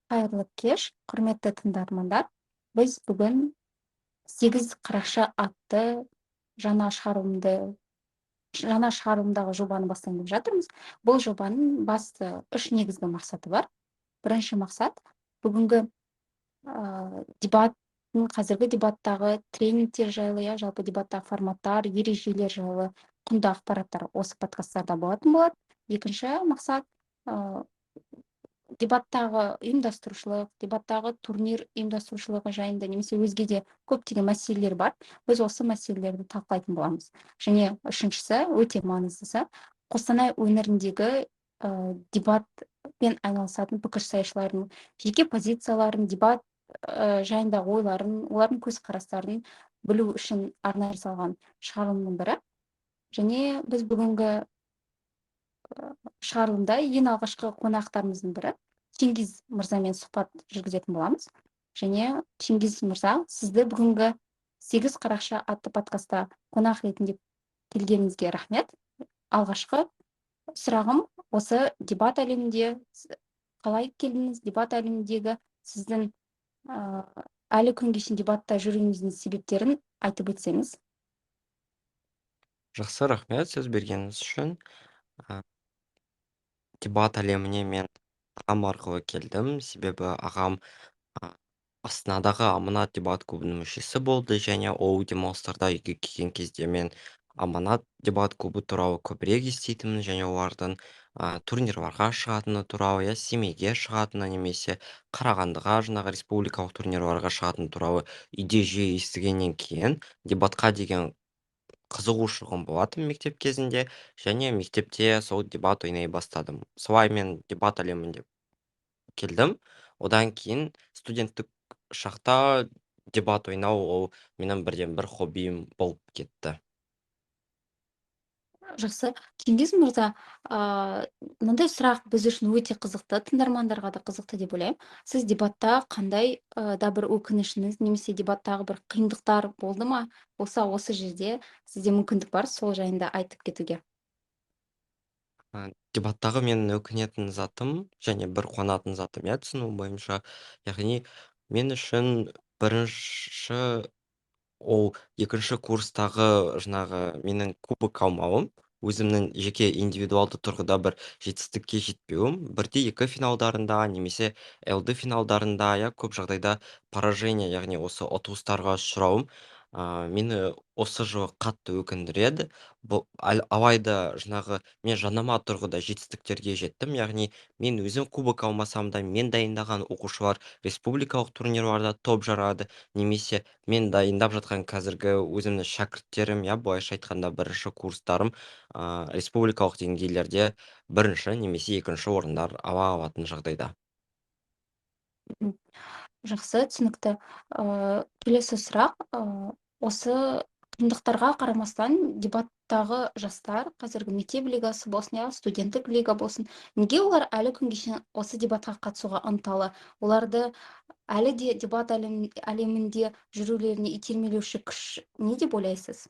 Қайырлы кеш, құрметті тыңдармандар. Біз бүгін 8 қараша атты жаңа шығарылымды жаңа шығарылымдағы жобаны бастайын деп жатырмыз. Бұл жобаның басты үш негізгі мақсаты бар. Бірінші мақсат бүгінгі қазіргі дебаттағы тренингтер жайлы, жалпы дебаттағы форматтар, ережелер жайлы құнды ақпараттар осы подкасттарда болатын болады. Екінші мақсат дебаттағы ұйымдастырушылық, дебаттағы турнир ұйымдастырушылығы жайында немесе өзге де көптеген мәселелер бар. Біз осы мәселелерді талқылайтын боламыз. Және үшіншісі, өте маңыздысы, Қостанай өңіріндегі дебатпен айналысатын пікірсайысшылардың жеке позицияларын, дебат жайындағы ойларын, олардың көзқарастарын білу үшін арнайы жасалған шығарылымның бірі. Және біз бүгінгі шығарылымда ең алғашқы қонақтарымыздың бірі Теңгиз мырзамен сұхбат жүргізетін боламыз. Және Теңгиз мырза, сізді бүгінгі 8 қараша атты подкастта қонақ ретінде келгеніңізге рахмет. Алғашқы сұрағым осы дебат әлемінде қалай келдіңіз? Дебат әлеміндегі сіздің әлі күнге шейін дебатта жүруіңіздің себептерін айтып өтсеңіз. Жақсы, рахмет сөз бергеніңіз үшін. Дебат әлеміне мен ағам арқылы келдім, себебі ағам Астанадағы Аманат дебат клубының мүшесі болды, және ол демалыстарда үйге келген кезде мен Аманат дебат клубы туралы көбірек еститінмін, және олардың турнирларға шығатыны туралы, Семейге шығатыны немесе Қарағандыға жаңағы республикалық турнирларға шығатыны туралы үйде жиі естігеннен кейін дебатқа деген қызығушылығым болатын мектеп кезінде, және мектепте сол дебат ойнай бастадым. Солай мен дебат әлемінде келдім. Одан кейін студенттік шақта дебат ойнау ол менің бірден-бір хоббиім болып кетті. Жақсы. Теңгиз мырза, мындай сұрақ біз үшін өте қызықты, тыңдармандарға да қызықты деп ойлаймын. Сіз дебатта қандай да бір өкінішіңіз немесе дебаттағы бір қиындықтар болды ма? Болса, осы жерде сізде мүмкіндік бар, сол жайында айтып кетуге. Дебаттағы менің өкінетін затым және бір қуанатын затым, түсіну бойынша, яғни мен үшін бірінші ол екінші курстағы жаңағы менің кубок алмауым, өзімнің жеке индивидуалды тұрғыда бір жетістікке жетпеуім, бірде екі финалдарында немесе ЛД финалдарында көп жағдайда поражение, яғни осы ұтылыстарға ұшырауым мені осы жылы қатты өкіндіреді. Алайда жаңағы мен жанама тұрғыда жетістіктерге жеттім, яғни мен өзім кубок алмасам да, мен дайындаған оқушылар республикалық турнирларда топ жарады, немесе мен дайындап жатқан қазіргі өзімнің шәкірттерім, былайша айтқанда бірінші курстарым республикалық деңгейлерде бірінші немесе екінші орындар ала алатын жағдайда. Жақсы, түсінікті. Келесі сұрақ, осы қиындықтарға қарамастан дебаттағы жастар, қазіргі мектеп лигасы болсын, студенттік лига болсын, неге олар әлі күнге шейін осы дебатқа қатысуға ынталы? Оларды әлі де дебат әлемінде жүрулеріне итермелеуші күш не деп ойлайсыз?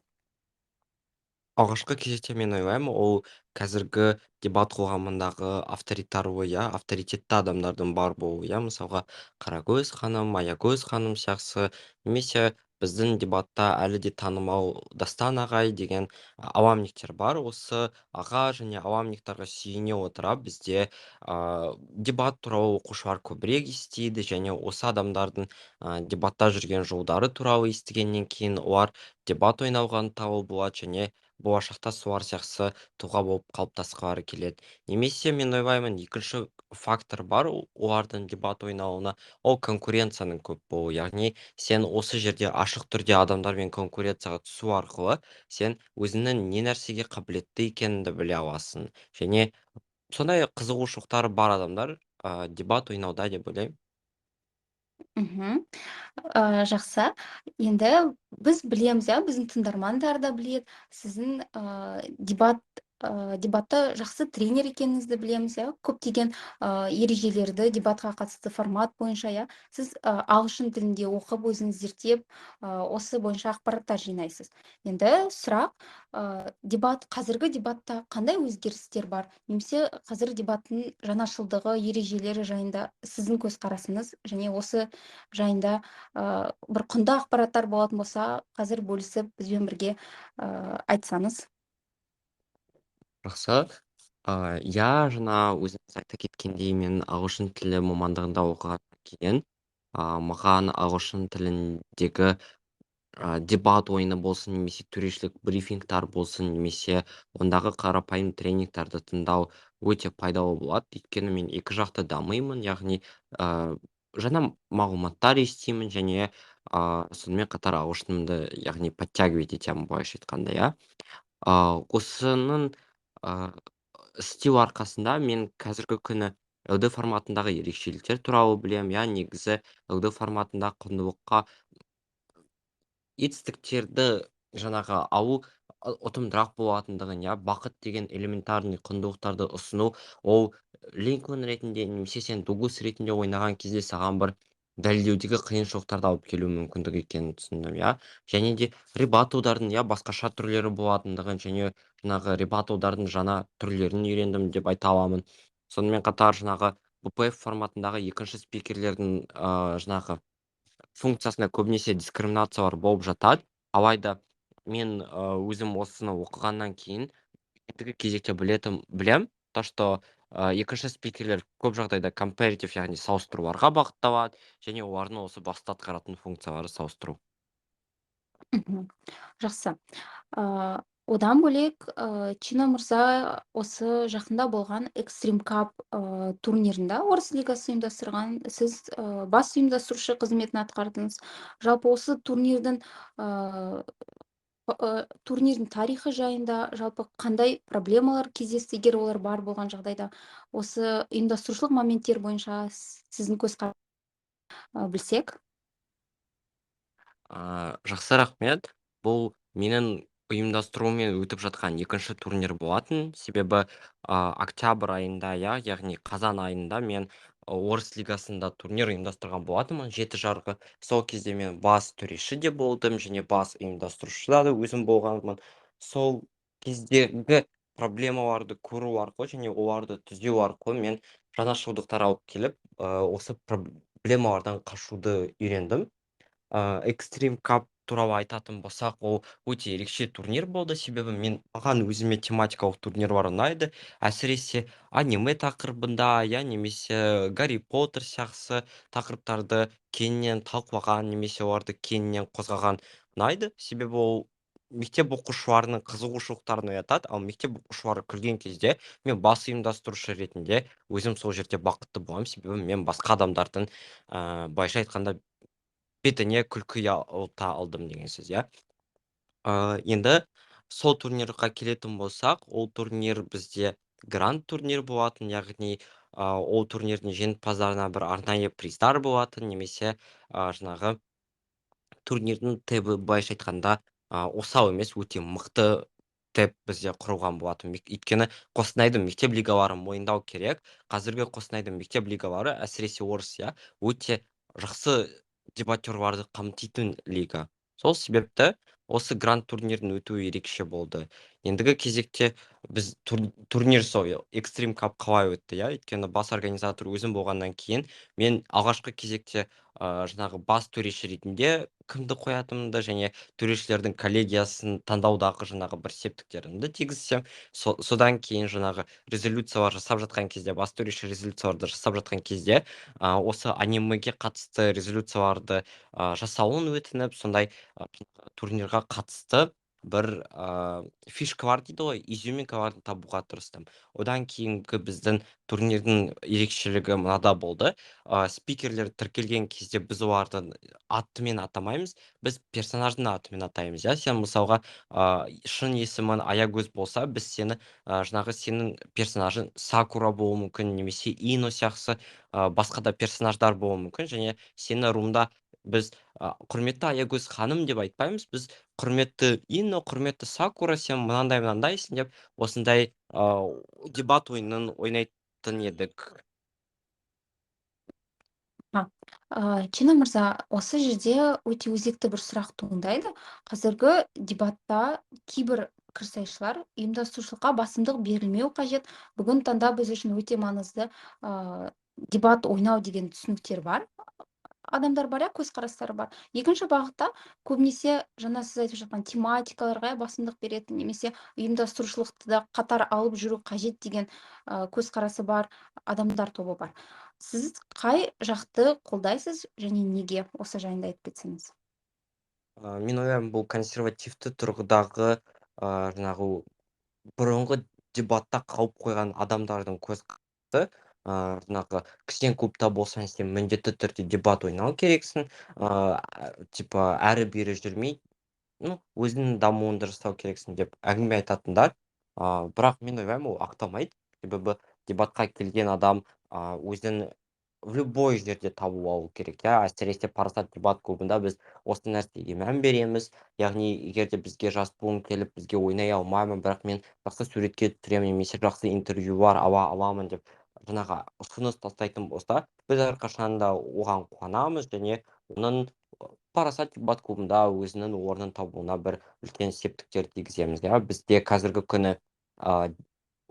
Алғашқы кезекте мен ойлаймын, ол қазіргі дебат қоғамындағы авторитарлы, авторитетті адамдардың бар болуы, мысалға Қарагөз ханым, Аягөз ханым сияқты, немесе біздің дебатта әлі де танымал Дастан ағай деген аламниктер бар. Осы аға және аламниктарға сүйене отырып, бізде дебат туралы оқушылар көбірек естиді, және осы адамдардың дебатта жүрген жолдары туралы естігеннен кейін олар дебат ойнауға ынталы болады, және болашақта солар сияқты тұлға болып қалыптасқылары келеді. Немесе мен ойлаймын, екінші фактор бар олардың дебат ойнауына, ол конкуренцияның көп болуы. Яғни сен осы жерде ашық түрде адамдармен конкуренцияға түсу арқылы сен өзіңнің не нәрсеге қабілетті екеніңді біле аласың. Және сондай қызығушылықтары бар адамдар дебат ойнауда деп ойлаймын. Жақсы. Енді біз білеміз, біздің тыңдармандар да біледі, сіздің дебат дебатта жақсы тренер екеніңізді білеміз, иә. Көптеген ережелерді дебатқа қатысты формат бойынша, иә. Сіз ағылшын тілінде оқып, өзіңіз зерттеп, осы бойынша ақпараттар жинайсыз. Енді сұрақ, қазіргі дебатта қандай өзгерістер бар? Немесе қазір дебаттың жаңашылдығы, ережелері жайында сіздің көзқарасыңыз, және осы жайында бір құнды ақпараттар болатын болса, қазір бөлісіп бізбен бірге айтсаңыз. Жақсы. Иә, жаңа өзіңіз айта кеткендей, мен ағылшын тілі мамандығында оқығаннан кейін, маған ағылшын тіліндегі дебат ойыны болсын, немесе төрешілік брифингтар болсын, немесе ондағы қарапайым тренингтарды тыңдау өте пайдалы болады. Өйткені мен екі жақты дамимын, яғни жаңа мағлұматтар естимін, және сонымен қатар ағылшынымды, яғни подтягивать етемін, былайша айтқанда, иә. Осының а, істеу арқасында мен қазіргі күні LD форматындағы ерекшеліктер туралы білемін. Я негізі LD форматында құндылыққа етістіктерді жаңағы алу ұтымдырақ болатындығын, я бақыт деген элементарный құндылықтарды ұсыну, ол Линкольн ретінде немесе сен Дуглас ретінде ойнаған кезде саған бір дәлелдеудегі қиыншылықтарды алып келуі мүмкіндік екенін түсіндім, я. Және де ребатлдардың басқаша түрлері болатындығын, және жаңағы ребатлдардың жаңа түрлерін үйрендім деп айта аламын. Сонымен қатар жаңағы BPF форматындағы екінші спикерлердің жаңағы функциясында көбінесе дискриминациялар болып жатады. Алайда мен өзім осыны оқығаннан кейін ендігі кезекте білем, то что екінші спикерлер көп жағдайда компаратив, яғни салыстыруларға бағытталады, және олардың осы баста атқаратын функциялары салыстыру. Жақсы. Одан бөлек, Чино мырза осы жақында болған Extreme Cup турнирында орыс лигасы ұйымдастырған, сіз бас ұйымдастырушы қызметін атқардыңыз. Жалпы осы турнирдің тарихы жайында, жалпы қандай проблемалар кездесті, егер олар бар болған жағдайда, осы ұйымдастырушылық моменттер бойынша сіздің білсек? Жақсы, рахмет. Бұл менің ұйымдастыруымен өтіп жатқан екінші турнир болатын. Себебі октябрь айында, яғни қазан айында мен орыс лигасында турнир ұйымдастырған болатынмын, 7 жарғы. Сол кезде мен бас төреші де болдым, және бас ұйымдастырушы да өзім болғанмын. Сол кездегі проблемаларды көру арқылы және оларды түзеу арқылы мен жаңашылдықтар алып келіп, осы проблемалардан қашуды үйрендім. Extreme Cup туралы айтатын болсақ, ол өте ерекше турнир болды. Себебі маған өзіме тематикалық турнирлар ұнайды. Әсіресе аниме тақырыбында, немесе Гарри Поттер сияқты тақырыптарды кеңінен талқылаған, немесе оларды кеңінен қозғаған ұнайды. Себебі ол мектеп оқушыларының қызығушылықтарын оятады, ал мектеп оқушылары күлген кезде мен бас ұйымдастырушы ретінде өзім сол жерде бақытты боламын. Себебі мен басқа адамдардың былайша айтқанда бетіне күлкі алдым деген сөз, иә. Енді сол турнирға келетін болсақ, ол турнир бізде гранд турнир болатын, яғни ол турнирдің жеңімпаздарына бір арнайы приздар болатын, немесе жаңағы турнирдің тэбі былайша айтқанда осал емес, өте мықты тэб бізде құрылған болатын. Өйткені Қостанайдың мектеп лигалары мойындау керек. Қазіргі Қостанайдың мектеп лигалары, әсіресе орыс, өте жақсы дебатерларды қамтитын лига. Сол себепті осы гранд турнирдің өтуі ерекше болды. Ендігі кезекте біз турнир сол Extreme Cup қалай өтті, өйткені бас организатор өзім болғаннан кейін мен алғашқы кезекте жаңағы бас төреші ретінде кімді қоятынымды, және төрешілердің коллегиясын таңдаудағы жаңағы бір септіктерімді тигізсем, содан кейін жаңағы резолюциялар жасап жатқан кезде, бас төреші резолюцияларды жасап жатқан кезде, осы анимеге қатысты резолюцияларды жасауын өтініп, сондай турнирға қатысты бір фишкалар дейді ғой, изюминкаларды табуға тырыстым. Одан кейінгі біздің турнирдің ерекшелігі мынада болды. Спикерлер тіркелген кезде біз олардың атымен атамаймыз, біз персонаждың атымен атаймыз. Сен мысалға шын есімін Аягөз болса, біз сені жаңағы сенің персонажың Сакура болуы мүмкін, немесе Ино сияқты басқа да персонаждар болуы мүмкін, және сені румда Біз құрметті Аягөз ханым деп айтпаймыз, біз құрметті Инна, құрметті Сакура, сен мынандайсың деп осындай дебат ойынын ойнайтын едік. Чина мырза, осы жерде өте өзекті бір сұрақ туындайды. Қазіргі дебатта кейбір пікірсайысшылар ұйымдастырушылыққа басымдық берілмеу қажет. Бүгін таңда біз үшін өте маңызды дебат ойнау деген түсініктер бар. Адамдар бар, көзқарастары бар. Екінші бағытта көбінесе жаңа сіз айтып жатқан тематикаларға басымдық беретін, немесе ұйымдастырушылықты да қатар алып жүру қажет деген көзқарасы бар адамдар тобы бар. Сіз қай жақты қолдайсыз және неге? Осы жайында айтып кетсеңіз. Мен ойлаймын, бұл консервативті тұрғыдағы жаңағы бұрынғы дебатта қалып қойған адамдардың көзқарасы, жаңағы кішкене клубта болсаң, сен міндетті түрде дебат ойнау керексің, типа әрі-бері жүрмей, өзіңнің дамуыңды жасау керексің деп әңгіме айтатындар. Бірақ мен ойлаймын, ол ақтамайды. Себебі дебатқа келген адам өзін в любой жерде табу алу керек, иә. Әсіресе парасат дебат клубында біз осы нәрсеге мән береміз. Яғни, егер де бізге жас буын келіп, бізге ойнай алмаймын, бірақ мен жақсы суретке түсіремін, немесе жақсы интервьюлар аламын деп жаңағы ұсыныс тастайтын болса, біз әрқашан да оған қуанамыз және оның парасат дебат клубында өзінің орнын табуына бір үлкен септіктер тигіземіз, иә. Бізде қазіргі күні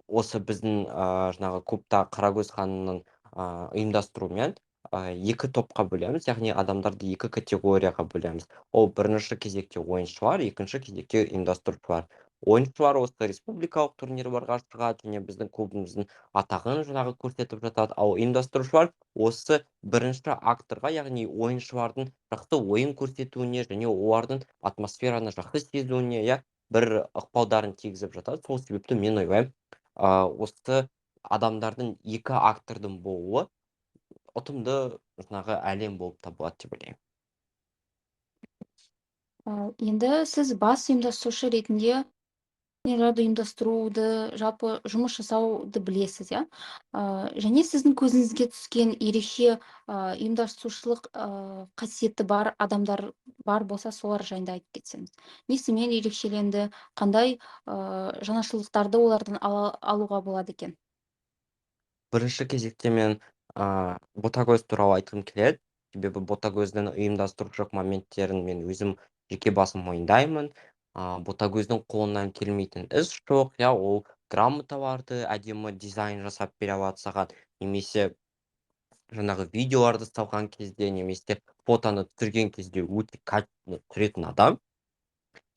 осы біздің жаңағы клубта Қарагөз ханымның ұйымдастыруымен екі топқа бөлеміз, яғни адамдарды екі категорияға бөлеміз. Ол бірінші кезекте ойыншылар, екінші кезекте ұйымдастырушылар. Ойыншылар осы республикалық турнирларға шығады және біздің клубымыздың атағын жаңағы көрсетіп жатады, ал ұйымдастырушылар осы бірінші акторға, яғни ойыншылардың жақсы ойын көрсетуіне және олардың атмосфераны жақсы сезуіне, иә, бір ықпалдарын тигізіп жатады. Сол себепті мен ойлаймын, осы адамдардың екі актордың болуы ұтымды жаңағы әлем болып табылады деп ойлаймын. Енді сіз бас ұйымдастырушы ретінде турнирларды ұйымдастыруды, жалпы жұмыс жасауды білесіз, иә. Және сіздің көзіңізге түскен ерекше ұйымдастырушылық қасиеті бар адамдар бар болса, солар жайында айтып кетсеңіз. Несімен ерекшеленді, қандай жаңашылдықтарды олардан алуға болады екен? Бірінші кезекте мен Ботагөз туралы айтқым келеді. Себебі Ботагөздің ұйымдастырушылық моменттерін мен өзім жеке басым мойындаймын. Ботагөздің қолынан келмейтін іс жоқ, иә, ол грамоталарды әдемі дизайн жасап бере алады саған, немесе жаңағы видеоларды салған кезде, немесе фотоны түсірген кезде өте качественно түсіретін адам.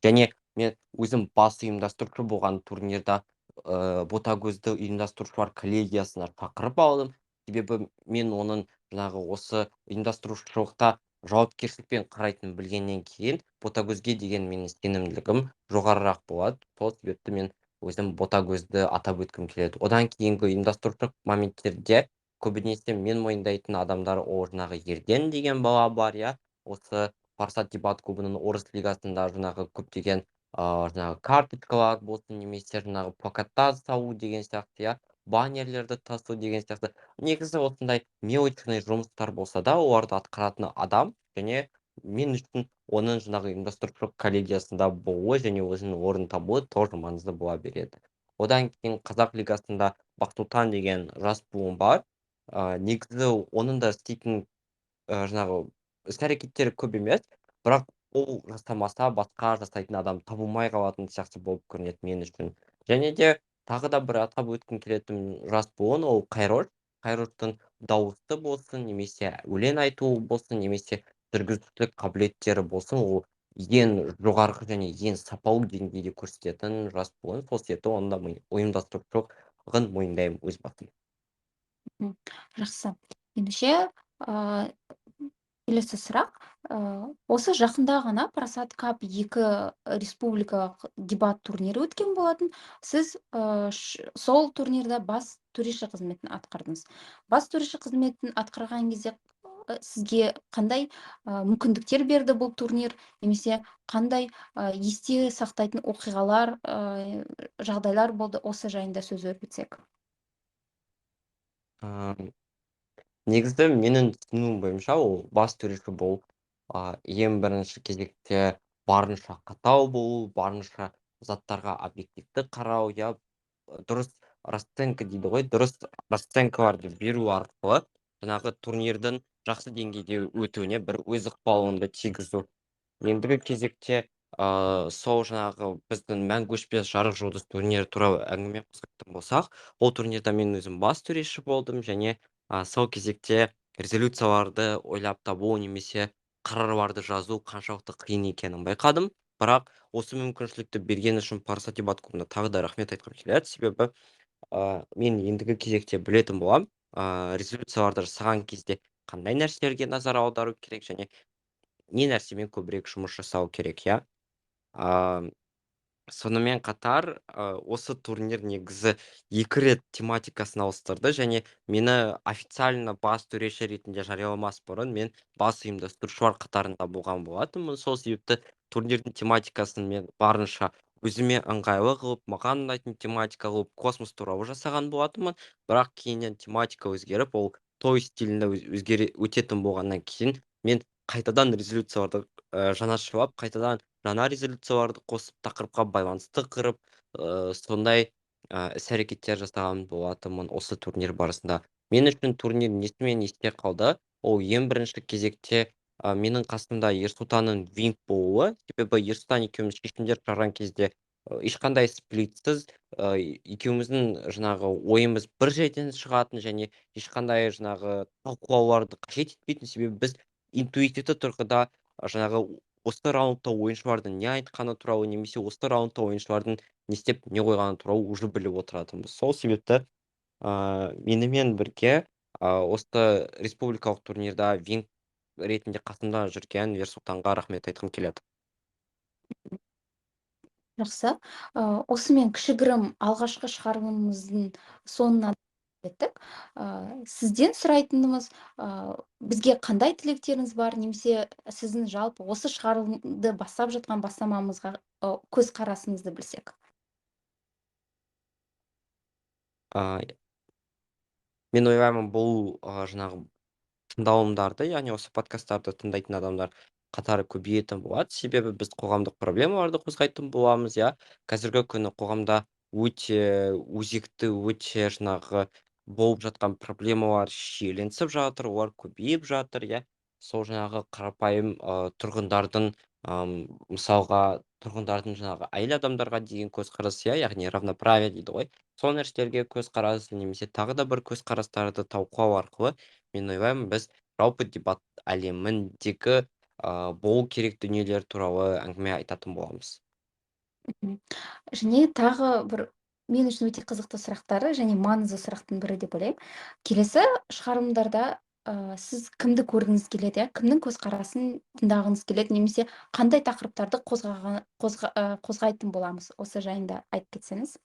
Және мен өзім бас ұйымдастырушы болған турнирда Ботагөзді ұйымдастырушылар коллегиясына шақырып алдым. Себебі мен оның жаңағы осы ұйымдастырушылықта жауапкершілікпен қарайтынын білгеннен кейін Ботагөзге деген менің сенімділігім жоғарырақ болады. Сол себепті мен өзім Ботагөзді атап өткім келеді. Одан кейінгі ұйымдастырушылық моменттерде көбінесе мен мойындайтын адамдар ол жаңағы Ерден деген бала бар, иә. Осы парасат дебат клубының орыс лигасында жаңағы көптеген жаңағы карточкалар болсын, немесе жаңағы плакаттар салу деген сияқты, иә, баннерлерді тасу деген сияқты. Негізі осындай мелочный жұмыстар болса да, оларды атқаратын адам және мен үшін оның жаңағы ұйымдастырушылық коллегиясында болуы және өзінің орнын табуы тоже маңызды бола береді. Одан кейін қазақ лигасында Бақсұлтан деген жас буын бар. Негізі оның да істейтін жаңағы іс-әрекеттері көп емес, бірақ ол жасамаса басқа жасайтын адам табылмай қалатын сияқты болып көрінеді мен үшін. Және де тағы да бір атап өткім келетін жас буын ол Қайрош. Қайроштың дауысы болсын, немесе өлең айтуы болсын, немесе жүргізушілік қабілеттері болсын, ол ең жоғарғы және ең сапалы деңгейде көрсететін жас буын. Сол себепті оны да ұйымдастырушылығын мойындаймын өз басым. Жақсы. Ендеше келесі сұрақ. Осы жақында ғана Парасат Кап 2 республикалық дебат турнирі өткен болатын. Сіз сол турнирда бас төреші қызметін атқардыңыз. Бас төреші қызметін атқарған кезде сізге қандай мүмкіндіктер берді бұл турнир, немесе қандай есте сақтайтын оқиғалар, жағдайлар болды, осы жайында сөз өрбітсек. Негізі менің түсінуім бойынша ол бас төреші болу ең бірінші кезекте барынша қатал болу, барынша заттарға объективті қарау, я дұрыс расценка дейді ғой, дұрыс расценкаларды беру арқылы жаңағы турнирдің жақсы деңгейде өтуіне бір өз ықпалыңды тигізу. Ендігі кезекте сол жаңағы біздің мәңгі өшпес жарық жұлдыз турнирі туралы әңгіме қозғайтын болсақ, ол турнирда мен өзім бас төреші болдым, және сол кезекте резолюцияларды ойлап табу немесе қарарларды жазу қаншалықты қиын екенін байқадым. Бірақ осы мүмкіншілікті берген үшін парасат дебат клубына тағы да рахмет айтқым келеді, себебі мен ендігі кезекте білетін боламын, резолюцияларды жасаған кезде қандай нәрселерге назар аудару керек және не нәрсемен көбірек жұмыс жасау керек, иә. Сонымен қатар, осы турнир негізі 2 рет тематикасын ауыстырды, және мені официально бас төреші ретінде жарияламас бұрын мен бас ұйымдастырушылар қатарында болған болатынмын. Сол себепті турнирдің тематикасын мен барынша өзіме ыңғайлы қылып, маған ұнайтын тематика қылып, космос туралы жасаған болатынмын. Бірақ кейіннен тематика өзгеріп, ол той стилінде өтетін болғаннан кейін мен қайтадан резолюцияларды жанашырлап, қайтадан жаңа резолюцияларды қосып, тақырыпқа байланысты қырып, сондай іс-әрекеттер жасаған болатынмын осы турнир барысында. Мен үшін турнир несімен есте қалды? Ол ең бірінші кезекте менің қасымда Ерсұлтанның винг болуы, себебі Ерсұлтан екеуміз шешімдер шығарған кезде ешқандай сплитсіз, екеуміздің жаңағы ойымыз бір жерден шығатын және ешқандай жаңағы талқылауларды қажет етпейтін, себебі біз интуитивті тұрғыда жаңағы осы раундта ойыншылардың не айтқаны туралы немесе осы раундта ойыншылардың не істеп не қойғаны туралы уже біліп отыратынбыз. Сол себепті менімен бірге осы республикалық турнирда винг ретінде қасымда жүрген Ерсұлтанға рахмет айтқым келеді. Жақсы. Осымен кішігірім алғашқы шығарылымымыздың соңына жеттік. Сізден сұрайтынымыз, бізге қандай тілектеріңіз бар, немесе сіздің жалпы осы шығарылымды бастап жатқан бастамамызға көзқарасыңызды білсек. А, Мен ойлаймын, бұл жаңағы тыңдалымдарды, яғни осы подкасттарды тыңдайтын адамдар қатары көбейетін болады, себебі біз қоғамдық проблемаларды қозғайтын боламыз, иә. Қазіргі күні қоғамда өте өзекті, өте жаңағы болып жатқан проблемалар шиеленісіп жатыр, олар көбейіп жатыр, иә. Сол жаңағы қарапайым тұрғындардың, мысалға тұрғындардың жаңағы әйел адамдарға деген көзқарасы, иә, яғни равноправие дейді ғой. Сол нәрселерге көзқарасы немесе тағы да бір көзқарастарды талқылау арқылы мен ойлаймын, біз жалпы дебат әлеміндегі болу керек дүниелер туралы әңгіме айтатын боламыз. Және тағы бір мен үшін өте қызықты сұрақтары және маңызды сұрақтың бірі деп ойлаймын. Келесі шығарылымдарда сіз кімді көргіңіз келеді, кімнің көзқарасын тыңдағыңыз келеді, немесе қандай тақырыптарды қозғайтын боламыз, осы жайында айтып кетсеңіз.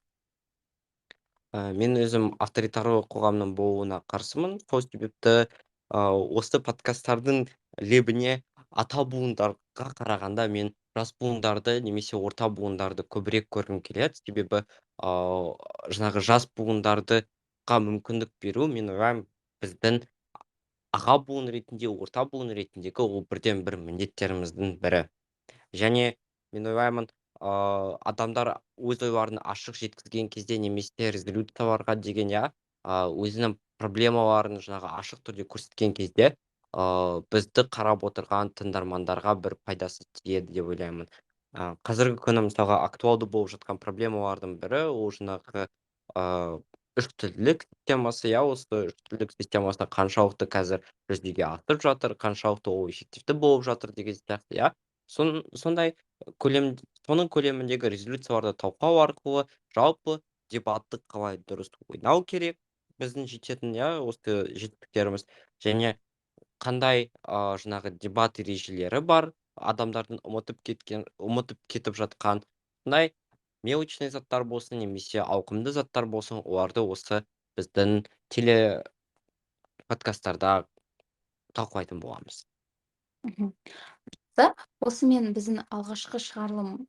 Мен өзім авторитарлы қоғамның болуына қарсымын. Сол себепті осы подкасттардың лебіне ата буындарға қарағанда мен жас буындарды немесе орта буындарды көбірек көргім келеді. Себебі жаңағы жас буындарға мүмкіндік беру, мен ойлаймын, біздің аға буын ретінде, орта буын ретіндегі ол бірден бір міндеттеріміздің бірі. Және мен ойлаймын, адамдар өз ойларын ашық жеткізген кезде немесе резолюцияларға деген, иә, өзінің проблемаларын жаңағы ашық түрде көрсеткен кезде, бізді қарап отырған тыңдармандарға бір пайдасы тиеді деп ойлаймын. Қазіргі күні мысалға актуалды болып жатқан проблемалардың бірі ол жаңағы үштілділік системасы, иә, осы үштілділік системасы қаншалықты қазір жүзеге асып жатыр, қаншалықты ол эффективті болып жатыр деген сияқты, иә. Сондай соның көлеміндегі резолюцияларды талқылау арқылы жалпы дебатты қалай дұрыс ойнау керек, біздің жететін, иә, осы жетістіктеріміз, және қандай жаңағы дебат ережелері бар, адамдардың ұмытып кетіп жатқан, сондай мелочный заттар болсын немесе ауқымды заттар болсын, оларды осы біздің подкасттарда талқылайтын боламыз. Осымен біздің алғашқы шығарылым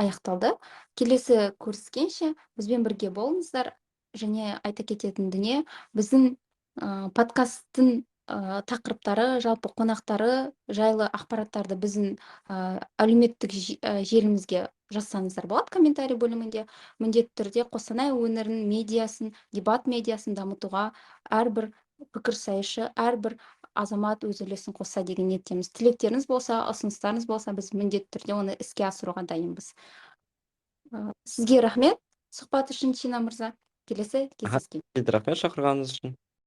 аяқталды. Келесі көріскенше бізбен бірге болыңыздар. Және айта кететін дүние, біздің подкасттың тақырыптары, жалпы қонақтары жайлы ақпараттарды біздің әлеуметтік желімізге жазсаңыздар болады, комментарий бөлімінде. Міндетті түрде Қостанай өңірінің медиасын, дебат медиасын дамытуға әрбір пікірсайысшы, әрбір азамат өз үлесін қосса деген ниеттеміз. Тілектеріңіз болса, ұсыныстарыңыз болса, біз міндетті түрде оны іске асыруға дайынбыз. Сізге рахмет сұхбат үшін, Шина мырза. Келесі Аха, кездескенше. сізге рахмет шақырғаныңыз үшін.